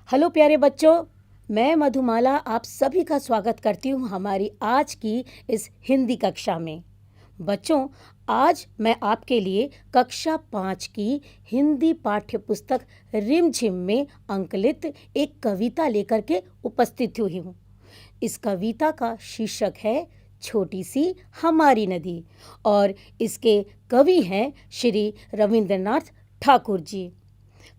Hello प्यारे बच्चों, मैं मधुमाला आप सभी का स्वागत करती हूँ हमारी आज की इस हिंदी कक्षा में। बच्चों, आज मैं आपके लिए कक्षा 5 की हिंदी पाठ्य पुस्तक रिमझिम में अंकलित एक कविता लेकर के उपस्थित हुई हूँ। इस कविता का शीर्षक है छोटी सी हमारी नदी और इसके कवि हैं श्री रविंद्रनाथ ठाकुर जी।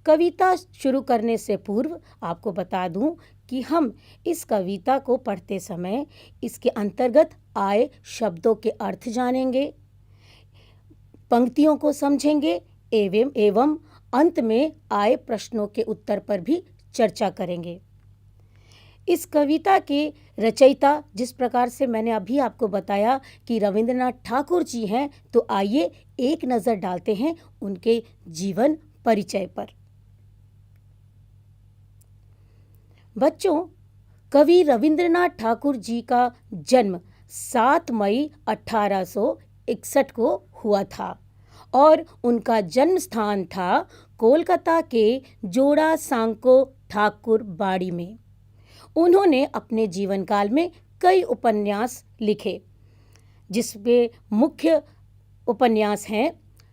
कविता शुरू करने से पूर्व आपको बता दूं कि हम इस कविता को पढ़ते समय इसके अंतर्गत आए शब्दों के अर्थ जानेंगे, पंक्तियों को समझेंगे एवं अंत में आए प्रश्नों के उत्तर पर भी चर्चा करेंगे। इस कविता के रचयिता जिस प्रकार से मैंने अभी आपको बताया कि रविंद्रनाथ ठाकुर जी हैं, तो आइए एक नज़र डालते हैं उनके जीवन परिचय पर। बच्चों, कवि रविंद्रनाथ ठाकुर जी का जन्म 7 मई 1861 को हुआ था और उनका जन्म स्थान था कोलकाता के जोड़ा सांको ठाकुर बाड़ी में। उन्होंने अपने जीवन काल में कई उपन्यास लिखे, जिसमें मुख्य उपन्यास हैं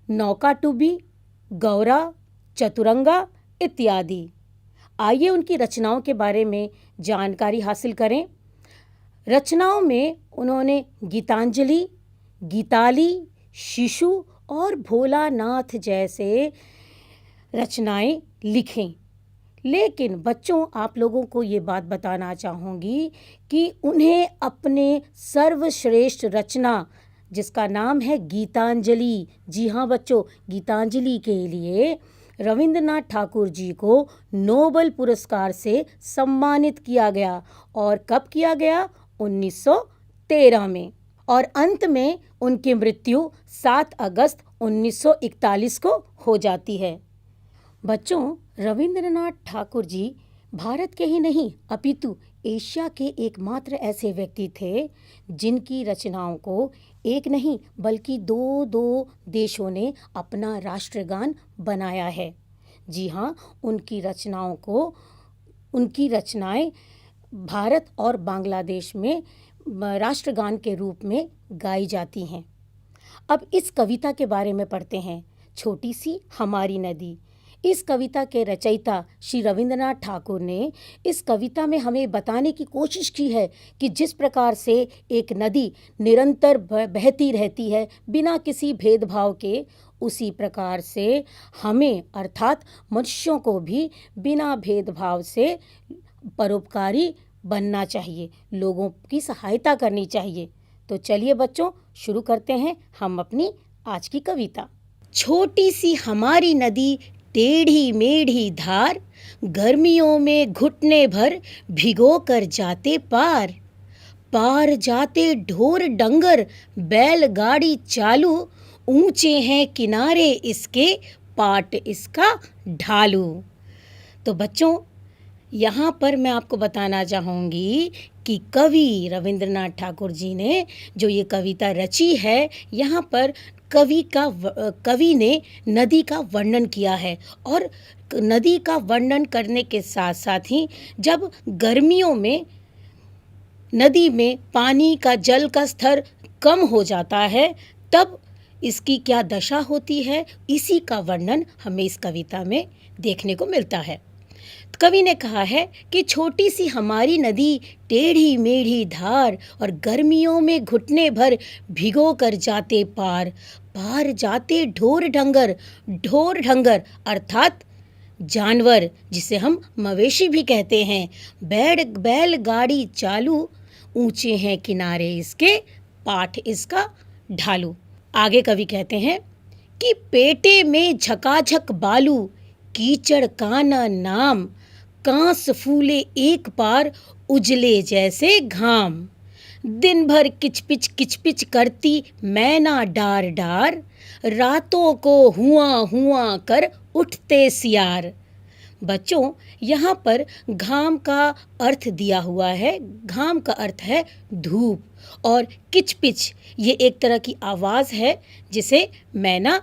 नौकाटुबी, गौरा, चतुरंगा इत्यादि। आइए उनकी रचनाओं के बारे में जानकारी हासिल करें। रचनाओं में उन्होंने गीतांजलि, गीताली, शिशु और भोलानाथ जैसे रचनाएं लिखें। लेकिन बच्चों, आप लोगों को ये बात बताना चाहूँगी कि उन्हें अपने सर्वश्रेष्ठ रचना जिसका नाम है गीतांजलि, जी हाँ बच्चों, गीतांजलि के लिए रविंद्रनाथ ठाकुर जी को नोबेल पुरस्कार से सम्मानित किया गया। और कब किया गया? 1913 में। और अंत में उनकी मृत्यु 7 अगस्त 1941 को हो जाती है। बच्चों, रविंद्रनाथ ठाकुर जी भारत के ही नहीं अपितु एशिया के एकमात्र ऐसे व्यक्ति थे जिनकी रचनाओं को एक नहीं बल्कि दो देशों ने अपना राष्ट्रगान बनाया है। जी हाँ, उनकी रचनाएं भारत और बांग्लादेश में राष्ट्रगान के रूप में गाई जाती हैं। अब इस कविता के बारे में पढ़ते हैं, छोटी सी हमारी नदी। इस कविता के रचयिता श्री रविंद्रनाथ ठाकुर ने इस कविता में हमें बताने की कोशिश की है कि जिस प्रकार से एक नदी निरंतर बहती रहती है बिना किसी भेदभाव के, उसी प्रकार से हमें अर्थात मनुष्यों को भी बिना भेदभाव से परोपकारी बनना चाहिए, लोगों की सहायता करनी चाहिए। तो चलिए बच्चों, शुरू करते हैं हम अपनी आज की कविता। छोटी सी हमारी नदी टेढ़ी मेढ़ी धार, गर्मियों में घुटने भर भिगो कर जाते पार। पार जाते ढोर डंगर बैलगाड़ी चालू, ऊंचे हैं किनारे इसके पाट इसका ढालू। तो बच्चों, यहाँ पर मैं आपको बताना चाहूँगी कि कवि रविंद्रनाथ ठाकुर जी ने जो ये कविता रची है, यहाँ पर कवि ने नदी का वर्णन किया है। और नदी का वर्णन करने के साथ साथ ही जब गर्मियों में नदी में पानी का जल का स्तर कम हो जाता है, तब इसकी क्या दशा होती है, इसी का वर्णन हमें इस कविता में देखने को मिलता है। कवि ने कहा है कि छोटी सी हमारी नदी टेढ़ी मेढ़ी धार, और गर्मियों में घुटने भर भिगो कर जाते पार। पार जाते ढोर ढंगर अर्थात जानवर, जिसे हम मवेशी भी कहते हैं। बैलगाड़ी चालू, ऊंचे हैं किनारे इसके पाठ इसका ढालू। आगे कवि कहते हैं कि पेटे में झकाझक बालू, कीचड़ काना नाम, कांस फूले एक पार उजले जैसे घाम। दिन भर किचपिच करती मैना डार डार, रातों को हुआ कर उठते सियार। बच्चों, यहाँ पर घाम का अर्थ दिया हुआ है। घाम का अर्थ है धूप, और किचपिच ये एक तरह की आवाज़ है जिसे मैना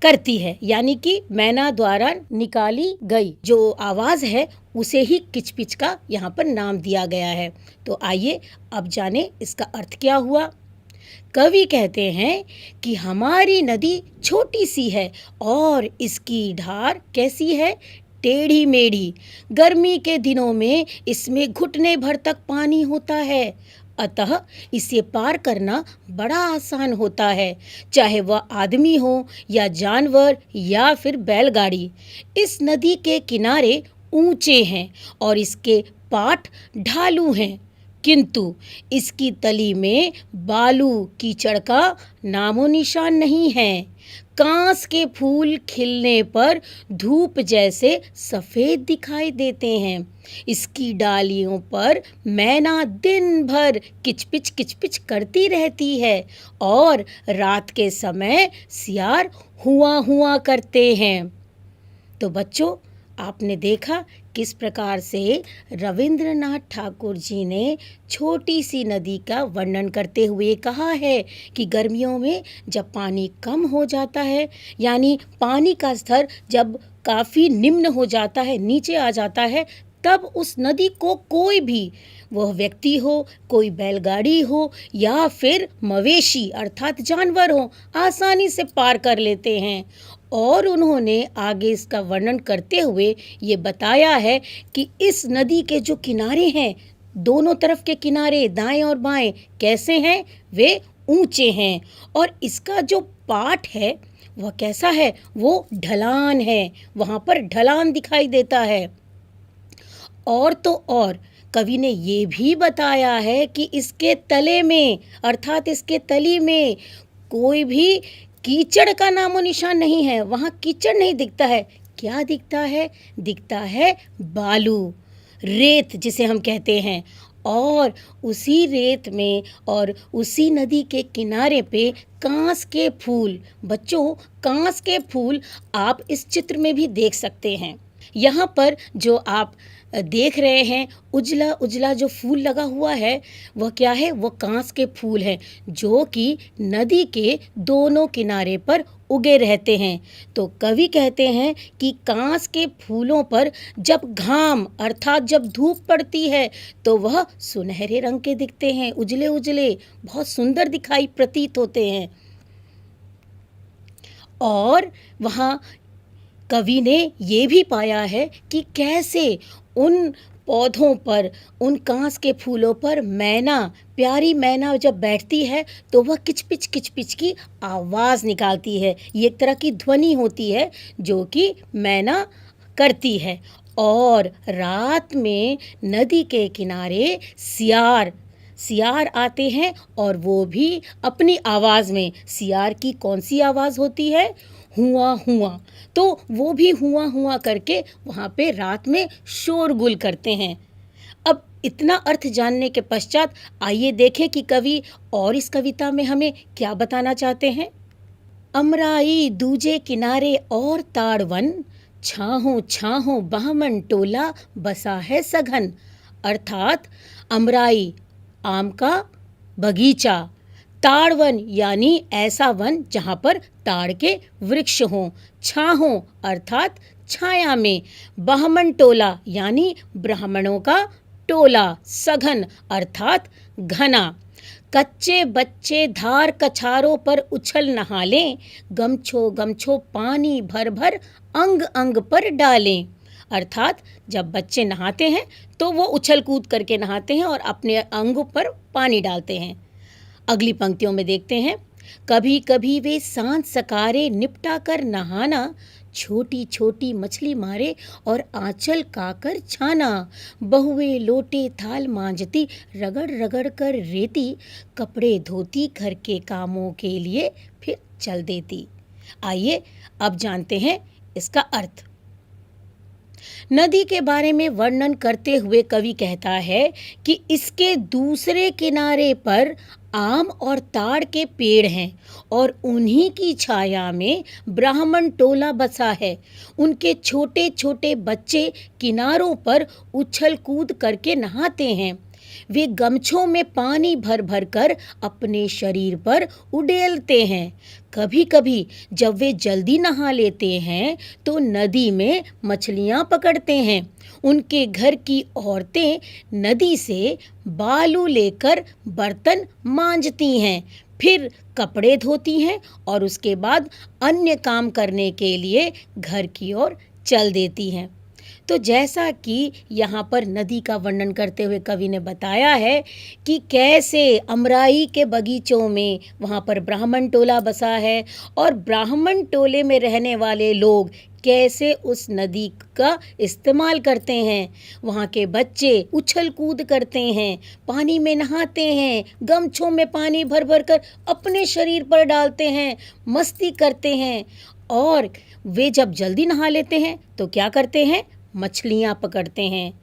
करती है, यानी कि मैना द्वारा निकाली गई जो आवाज़ है उसे ही किचपिच का यहाँ पर नाम दिया गया है। तो आइए अब जाने इसका अर्थ क्या हुआ। कवि कहते हैं कि हमारी नदी छोटी सी है और इसकी धार कैसी है, टेढ़ी मेढ़ी। गर्मी के दिनों में इसमें घुटने भर तक पानी होता है, अतः इसे पार करना बड़ा आसान होता है, चाहे वह आदमी हो या जानवर या फिर बैलगाड़ी। इस नदी के किनारे ऊंचे हैं और इसके पाट ढालू हैं, किंतु इसकी तली में बालू कीचड़ का नामो निशान नहीं है। कांस के फूल खिलने पर धूप जैसे सफेद दिखाई देते हैं। इसकी डालियों पर मैना दिन भर किचपिच किचपिच करती रहती है और रात के समय सियार हुआ हुआ करते हैं। तो बच्चों, आपने देखा किस प्रकार से रविंद्रनाथ ठाकुर जी ने छोटी सी नदी का वर्णन करते हुए कहा है कि गर्मियों में जब पानी कम हो जाता है, यानी पानी का स्तर जब काफ़ी निम्न हो जाता है, नीचे आ जाता है, तब उस नदी को कोई भी, वह व्यक्ति हो, कोई बैलगाड़ी हो या फिर मवेशी अर्थात जानवर हो, आसानी से पार कर लेते हैं। और उन्होंने आगे इसका वर्णन करते हुए ये बताया है कि इस नदी के जो किनारे हैं, दोनों तरफ के किनारे दाएं और बाएं कैसे हैं, वे ऊंचे हैं और इसका जो पाट है वह कैसा है, वो ढलान है, वहाँ पर ढलान दिखाई देता है। और तो और कवि ने ये भी बताया है कि इसके तले में अर्थात इसके तली में कोई भी कीचड़ का नामो निशान नहीं है, वहाँ कीचड़ नहीं दिखता है। क्या दिखता है? दिखता है बालू, रेत जिसे हम कहते हैं। और उसी रेत में और उसी नदी के किनारे पे कांस के फूल, बच्चों कांस के फूल आप इस चित्र में भी देख सकते हैं। यहाँ पर जो आप देख रहे हैं उजला उजला जो फूल लगा हुआ है वह क्या है, वह कांस के फूल हैं जो कि नदी के दोनों किनारे पर उगे रहते हैं। तो कवि कहते हैं कि कांस के फूलों पर जब घाम अर्थात जब धूप पड़ती है तो वह सुनहरे रंग के दिखते हैं, उजले उजले, बहुत सुंदर दिखाई प्रतीत होते हैं। और वहाँ कवि ने ये भी पाया है कि कैसे उन पौधों पर, उन कांस के फूलों पर मैना, प्यारी मैना जब बैठती है तो वह किचपिच किचपिच की आवाज़ निकालती है। ये एक तरह की ध्वनि होती है जो कि मैना करती है। और रात में नदी के किनारे सियार आते हैं और वो भी अपनी आवाज़ में, सियार की कौन सी आवाज़ होती है, हुआ हुआ, तो वो भी हुआ हुआ करके वहाँ पे रात में शोरगुल करते हैं। अब इतना अर्थ जानने के पश्चात आइए देखें कि कवि और इस कविता में हमें क्या बताना चाहते हैं। अमराई दूजे किनारे और ताड़वन, छाहों छाहों बहमन टोला बसा है सघन। अर्थात अमराई आम का बगीचा, ताड़वन यानी ऐसा वन जहाँ पर ताड़ के वृक्ष हों, छाहों अर्थात छाया में, बहमन टोला यानी ब्राह्मणों का टोला, सघन अर्थात घना। कच्चे बच्चे धार कछारों पर उछल नहा लें, गमछो गमछो पानी भर भर अंग अंग पर डालें। अर्थात जब बच्चे नहाते हैं तो वो उछल कूद करके नहाते हैं और अपने अंगों पर पानी डालते हैं। अगली पंक्तियों में देखते हैं, कभी कभी वे सांझ सकारे निपटा कर नहाना, छोटी छोटी मछली मारे और आंचल काकर छाना। बहुए लोटे थाल मांजती, रगड़ रगड़ कर रेती, कपड़े धोती घर के कामों के लिए फिर चल देती। आइए अब जानते हैं इसका अर्थ। नदी के बारे में वर्णन करते हुए कवि कहता है कि इसके दूसरे किनारे पर आम और ताड़ के पेड़ हैं और उन्हीं की छाया में ब्राह्मण टोला बसा है। उनके छोटे छोटे बच्चे किनारों पर उछल कूद करके नहाते हैं। वे गमछों में पानी भर भर कर अपने शरीर पर उड़ेलते हैं। कभी कभी जब वे जल्दी नहा लेते हैं तो नदी में मछलियां पकड़ते हैं। उनके घर की औरतें नदी से बालू लेकर बर्तन मांजती हैं, फिर कपड़े धोती हैं और उसके बाद अन्य काम करने के लिए घर की ओर चल देती हैं। तो जैसा कि यहाँ पर नदी का वर्णन करते हुए कवि ने बताया है कि कैसे अमराई के बगीचों में वहाँ पर ब्राह्मण टोला बसा है और ब्राह्मण टोले में रहने वाले लोग कैसे उस नदी का इस्तेमाल करते हैं। वहाँ के बच्चे उछल कूद करते हैं, पानी में नहाते हैं, गमछों में पानी भर भर कर अपने शरीर पर डालते हैं, मस्ती करते हैं। और वे जब जल्दी नहा लेते हैं तो क्या करते हैं, मछलियाँ पकड़ते हैं।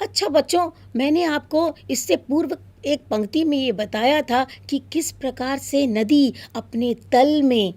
अच्छा बच्चों, मैंने आपको इससे पूर्व एक पंक्ति में ये बताया था कि किस प्रकार से नदी अपने तल में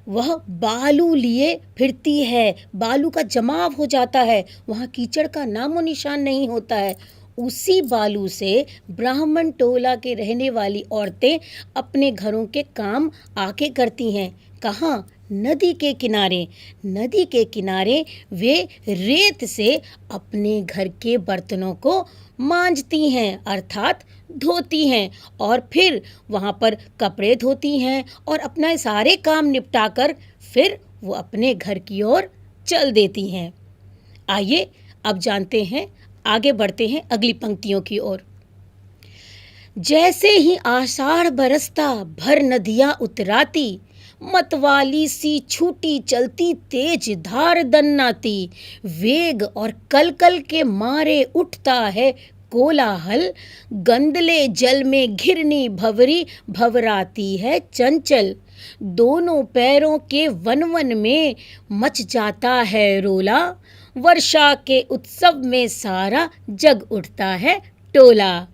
वह बालू लिए फिरती है, बालू का जमाव हो जाता है, वहाँ कीचड़ का नामो निशान नहीं होता है। उसी बालू से ब्राह्मण टोला के रहने वाली औरतें अपने घरों के काम आके करती हैं। कहाँ? नदी के किनारे। नदी के किनारे वे रेत से अपने घर के बर्तनों को मांजती हैं, अर्थात धोती हैं, और फिर वहाँ पर कपड़े धोती हैं और अपना सारे काम निपटाकर फिर वो अपने घर की ओर चल देती हैं। आइए अब जानते हैं, आगे बढ़ते हैं अगली पंक्तियों की ओर। जैसे ही आषाढ़ बरसता भर नदियाँ उतराती, मतवाली सी छूटी चलती तेज धार दन्नाती, वेग और कलकल के मारे उठता है कोलाहल, गंदले जल में घिरनी भंवरी भंवराती है चंचल, दोनों पैरों के वन वन में मच जाता है रोला, वर्षा के उत्सव में सारा जग उठता है टोला।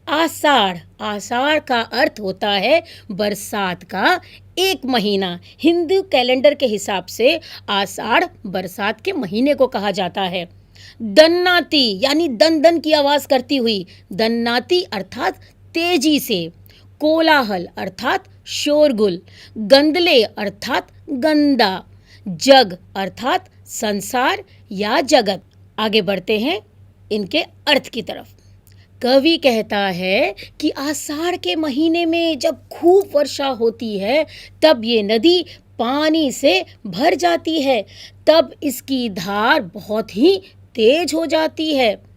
आषाढ़, आषाढ़ का अर्थ होता है बरसात का एक महीना। हिंदू कैलेंडर के हिसाब से आषाढ़ बरसात के महीने को कहा जाता है। दन्नाती यानी दन दन की आवाज करती हुई, दन्नाती अर्थात तेजी से, कोलाहल अर्थात शोरगुल, गंदले अर्थात गंदा, जग अर्थात संसार या जगत। आगे बढ़ते हैं इनके अर्थ की तरफ। कवि कहता है कि आषाढ़ के महीने में जब खूब वर्षा होती है तब ये नदी पानी से भर जाती है, तब इसकी धार बहुत ही तेज हो जाती है।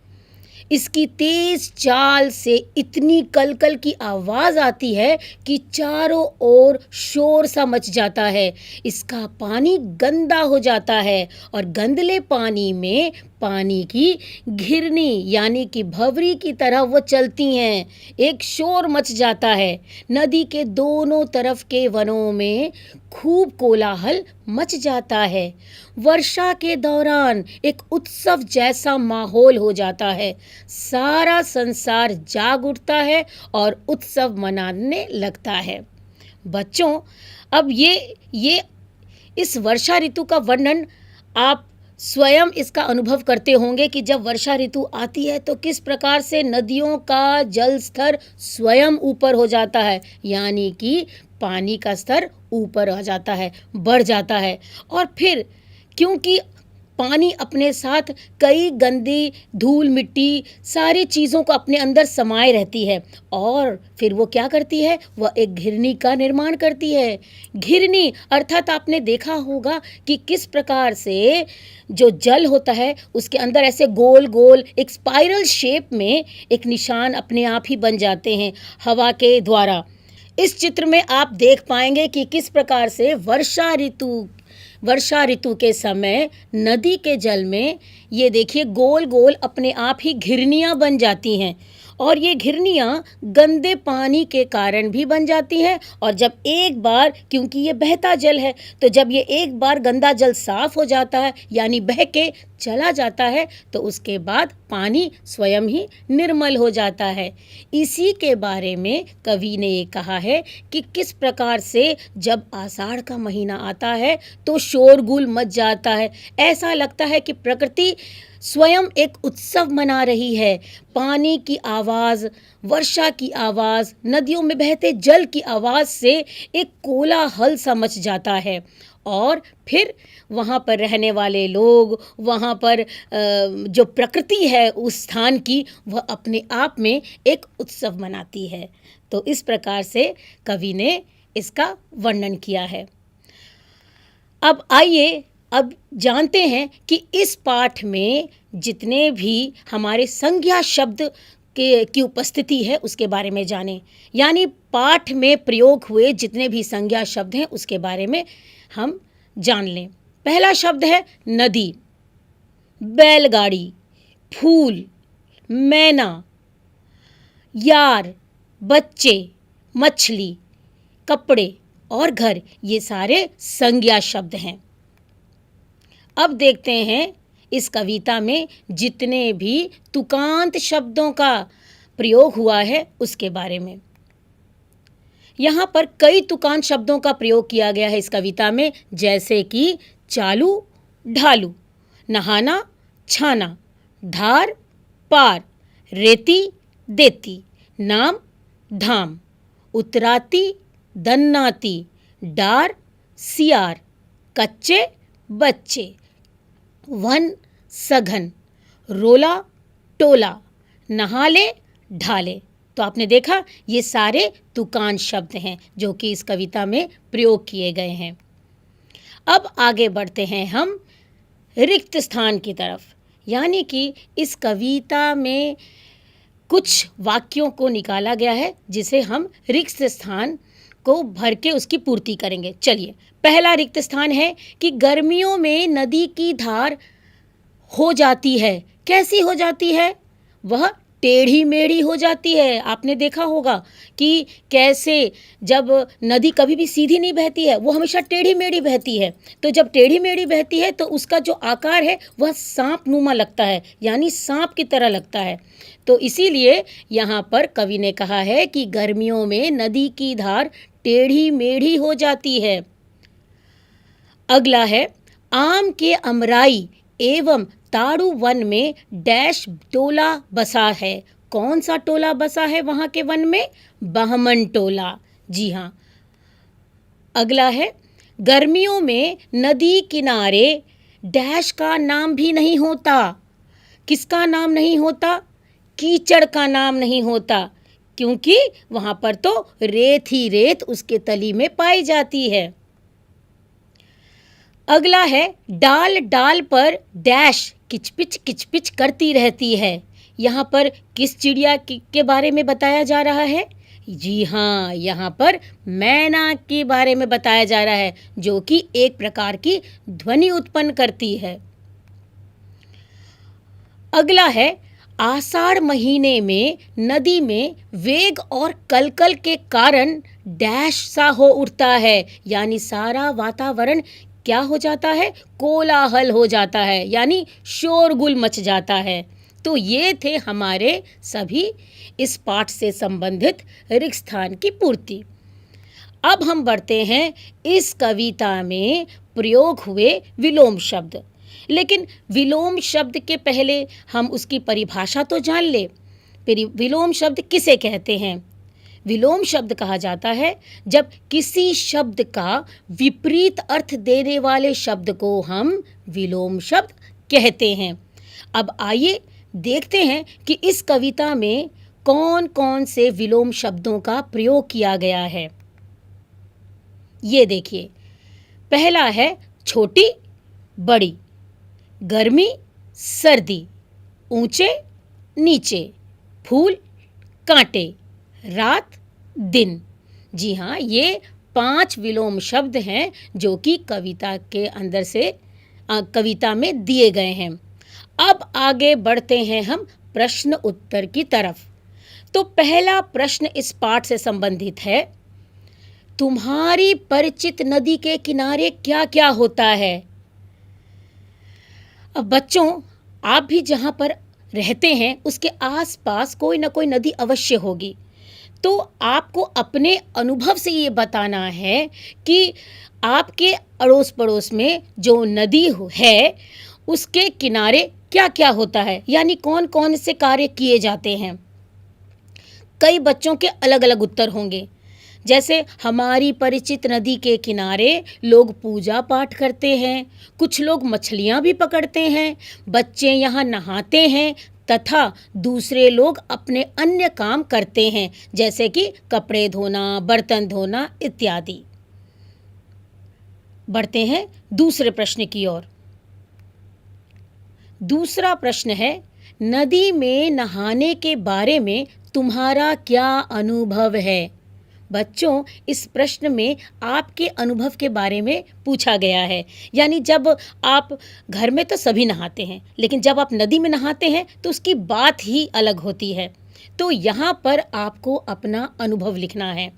इसकी तेज चाल से इतनी कलकल की आवाज आती है कि चारों ओर शोर सा मच जाता है। इसका पानी गंदा हो जाता है और गंदले पानी में पानी की घिरनी यानी कि भंवरी की तरह वो चलती हैं। एक शोर मच जाता है। नदी के दोनों तरफ के वनों में खूब कोलाहल मच जाता है। वर्षा के दौरान एक उत्सव जैसा माहौल हो जाता है। सारा संसार जाग उठता है और उत्सव मनाने लगता है। बच्चों, अब ये इस वर्षा ऋतु का वर्णन आप स्वयं इसका अनुभव करते होंगे कि जब वर्षा ऋतु आती है तो किस प्रकार से नदियों का जल स्तर स्वयं ऊपर हो जाता है, यानी कि पानी का स्तर ऊपर आ जाता है, बढ़ जाता है। और फिर क्योंकि पानी अपने साथ कई गंदी धूल मिट्टी सारी चीज़ों को अपने अंदर समाये रहती है और फिर वो क्या करती है, वह एक घिरनी का निर्माण करती है। घिरनी अर्थात आपने देखा होगा कि किस प्रकार से जो जल होता है उसके अंदर ऐसे गोल गोल एक स्पाइरल शेप में एक निशान अपने आप ही बन जाते हैं हवा के द्वारा। इस चित्र में आप देख पाएंगे कि किस प्रकार से वर्षा ऋतु के समय नदी के जल में ये देखिए गोल गोल अपने आप ही घिरनियाँ बन जाती हैं और ये घिरनियाँ गंदे पानी के कारण भी बन जाती हैं। और जब एक बार, क्योंकि ये बहता जल है, तो जब ये एक बार गंदा जल साफ हो जाता है यानी बह के चला जाता है तो उसके बाद पानी स्वयं ही निर्मल हो जाता है। इसी के बारे में कवि ने ये कहा है कि किस प्रकार से जब आषाढ़ का महीना आता है तो शोरगुल मच जाता है। ऐसा लगता है कि प्रकृति स्वयं एक उत्सव मना रही है। पानी की आवाज़, वर्षा की आवाज़, नदियों में बहते जल की आवाज़ से एक कोलाहल सा मच जाता है और फिर वहाँ पर रहने वाले लोग, वहाँ पर जो प्रकृति है उस स्थान की, वह अपने आप में एक उत्सव मनाती है। तो इस प्रकार से कवि ने इसका वर्णन किया है। अब आइए अब जानते हैं कि इस पाठ में जितने भी हमारे संज्ञा शब्द की उपस्थिति है उसके बारे में जानें। यानी पाठ में प्रयोग हुए जितने भी संज्ञा शब्द हैं उसके बारे में हम जान लें। पहला शब्द है नदी, बैलगाड़ी, फूल, मैना, यार, बच्चे, मछली, कपड़े और घर, ये सारे संज्ञा शब्द हैं। अब देखते हैं इस कविता में जितने भी तुकांत शब्दों का प्रयोग हुआ है उसके बारे में। यहाँ पर कई तुकांत शब्दों का प्रयोग किया गया है इस कविता में, जैसे कि चालू, ढालू, नहाना, छाना, धार, पार, रेती, देती, नाम, धाम, उतराती, दन्नाती, डार, सियार, कच्चे, बच्चे, वन, सघन, रोला, टोला, नहाले, ढाले। तो आपने देखा ये सारे तुकांत शब्द हैं जो कि इस कविता में प्रयोग किए गए हैं। अब आगे बढ़ते हैं हम रिक्त स्थान की तरफ। यानी कि इस कविता में कुछ वाक्यों को निकाला गया है जिसे हम रिक्त स्थान को भर के उसकी पूर्ति करेंगे। चलिए, पहला रिक्त स्थान है कि गर्मियों में नदी की धार हो जाती है। कैसी हो जाती है? वह टेढ़ी मेढ़ी हो जाती है। आपने देखा होगा कि कैसे जब नदी कभी भी सीधी नहीं बहती है, वो हमेशा टेढ़ी मेढ़ी बहती है। तो जब टेढ़ी मेढ़ी बहती है तो उसका जो आकार है वह सांप नुमा लगता है, यानी सांप की तरह लगता है। तो इसीलिए यहाँ पर कवि ने कहा है कि गर्मियों में नदी की धार टेढ़ी मेढ़ी हो जाती है। अगला है आम के अमराई एवं ताड़ू वन में डैश टोला बसा है। कौन सा टोला बसा है वहाँ के वन में? बहमन टोला। जी हाँ। अगला है गर्मियों में नदी किनारे डैश का नाम भी नहीं होता। किसका नाम नहीं होता? कीचड़ का नाम नहीं होता, क्योंकि वहाँ पर तो रेत ही रेत उसके तली में पाई जाती है। अगला है डाल डाल पर डैश किचपिच करती रहती है। यहाँ पर किस चिड़िया के बारे में बताया जा रहा है? जी हाँ, यहाँ पर मैना के बारे में बताया जा रहा है, जो कि एक प्रकार की ध्वनि उत्पन्न करती है। अगला है आषाढ़ महीने में नदी में वेग और कलकल के कारण डैश सा हो उठता है। यानी सारा वातावरण क्या हो जाता है? कोलाहल हो जाता है, यानी शोरगुल मच जाता है। तो ये थे हमारे सभी इस पाठ से संबंधित रिक्त स्थान की पूर्ति। अब हम बढ़ते हैं इस कविता में प्रयोग हुए विलोम शब्द। लेकिन विलोम शब्द के पहले हम उसकी परिभाषा तो जान ले। विलोम शब्द किसे कहते हैं? विलोम शब्द कहा जाता है जब किसी शब्द का विपरीत अर्थ देने वाले शब्द को हम विलोम शब्द कहते हैं। अब आइए देखते हैं कि इस कविता में कौन कौन से विलोम शब्दों का प्रयोग किया गया है। ये देखिए, पहला है छोटी बड़ी, गर्मी सर्दी, ऊंचे नीचे, फूल कांटे, रात दिन। जी हाँ, ये 5 विलोम शब्द हैं जो कि कविता के अंदर से कविता में दिए गए हैं। अब आगे बढ़ते हैं हम प्रश्न उत्तर की तरफ। तो पहला प्रश्न इस पाठ से संबंधित है, तुम्हारी परिचित नदी के किनारे क्या क्या होता है? अब बच्चों, आप भी जहाँ पर रहते हैं उसके आसपास कोई ना कोई नदी अवश्य होगी। तो आपको अपने अनुभव से ये बताना है कि आपके अड़ोस पड़ोस में जो नदी है उसके किनारे क्या क्या होता है, यानी कौन कौन से कार्य किए जाते हैं। कई बच्चों के अलग अलग उत्तर होंगे। जैसे हमारी परिचित नदी के किनारे लोग पूजा पाठ करते हैं, कुछ लोग मछलियाँ भी पकड़ते हैं, बच्चे यहाँ नहाते हैं तथा दूसरे लोग अपने अन्य काम करते हैं, जैसे कि कपड़े धोना, बर्तन धोना इत्यादि। बढ़ते हैं दूसरे प्रश्न की ओर। दूसरा प्रश्न है, नदी में नहाने के बारे में तुम्हारा क्या अनुभव है। बच्चों, इस प्रश्न में आपके अनुभव के बारे में पूछा गया है। यानी जब आप घर में तो सभी नहाते हैं, लेकिन जब आप नदी में नहाते हैं तो उसकी बात ही अलग होती है। तो यहाँ पर आपको अपना अनुभव लिखना है।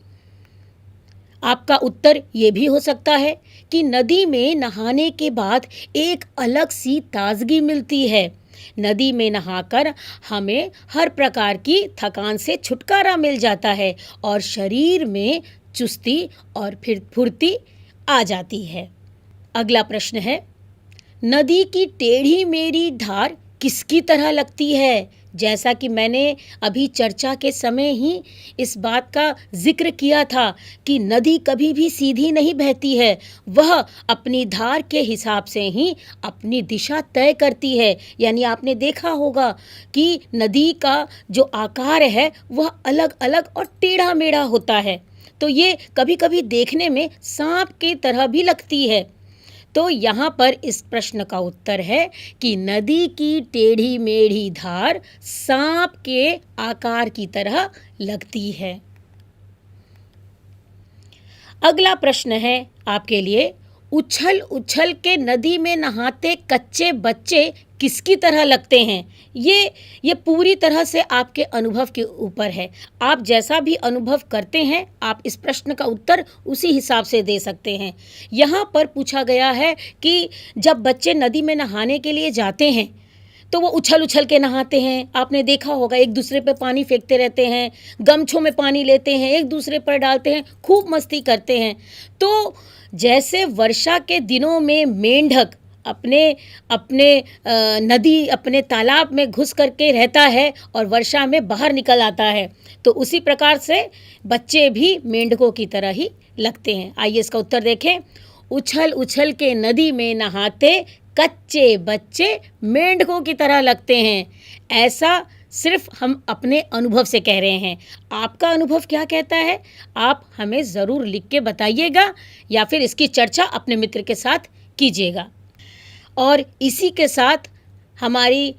आपका उत्तर ये भी हो सकता है कि नदी में नहाने के बाद एक अलग सी ताजगी मिलती है। नदी में नहाकर हमें हर प्रकार की थकान से छुटकारा मिल जाता है और शरीर में चुस्ती और फिर फुर्ती आ जाती है। अगला प्रश्न है, नदी की टेढ़ी मेढ़ी धार किसकी तरह लगती है। जैसा कि मैंने अभी चर्चा के समय ही इस बात का जिक्र किया था कि नदी कभी भी सीधी नहीं बहती है, वह अपनी धार के हिसाब से ही अपनी दिशा तय करती है। यानी आपने देखा होगा कि नदी का जो आकार है वह अलग अलग और टेढ़ा मेढ़ा होता है, तो ये कभी कभी देखने में सांप की तरह भी लगती है। तो यहाँ पर इस प्रश्न का उत्तर है कि नदी की टेढ़ी मेढ़ी धार सांप के आकार की तरह लगती है। अगला प्रश्न है आपके लिए, उछल उछल के नदी में नहाते कच्चे बच्चे किसकी तरह लगते हैं। ये पूरी तरह से आपके अनुभव के ऊपर है। आप जैसा भी अनुभव करते हैं आप इस प्रश्न का उत्तर उसी हिसाब से दे सकते हैं। यहाँ पर पूछा गया है कि जब बच्चे नदी में नहाने के लिए जाते हैं तो वो उछल उछल के नहाते हैं। आपने देखा होगा एक दूसरे पे पानी फेंकते रहते हैं, गमछों में पानी लेते हैं, एक दूसरे पर डालते हैं, खूब मस्ती करते हैं। तो जैसे वर्षा के दिनों में मेंढक अपने नदी अपने तालाब में घुस करके रहता है और वर्षा में बाहर निकल आता है, तो उसी प्रकार से बच्चे भी मेंढकों की तरह ही लगते हैं। आइए इसका उत्तर देखें। उछल उछल के नदी में नहाते कच्चे बच्चे मेंढकों की तरह लगते हैं। ऐसा सिर्फ हम अपने अनुभव से कह रहे हैं। आपका अनुभव क्या कहता है आप हमें ज़रूर लिख के बताइएगा या फिर इसकी चर्चा अपने मित्र के साथ कीजिएगा। और इसी के साथ हमारी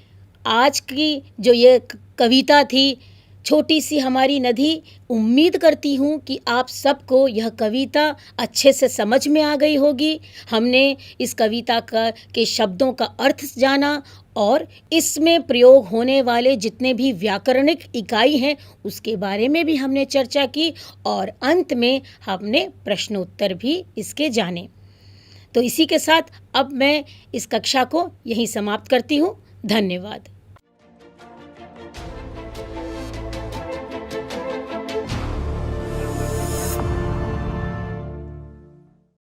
आज की जो ये कविता थी, छोटी सी हमारी नदी, उम्मीद करती हूँ कि आप सबको यह कविता अच्छे से समझ में आ गई होगी। हमने इस कविता के शब्दों का अर्थ जाना और इसमें प्रयोग होने वाले जितने भी व्याकरणिक इकाई हैं उसके बारे में भी हमने चर्चा की और अंत में हमने प्रश्नोत्तर भी इसके जाने। तो इसी के साथ अब मैं इस कक्षा को यहीं समाप्त करती हूँ। धन्यवाद।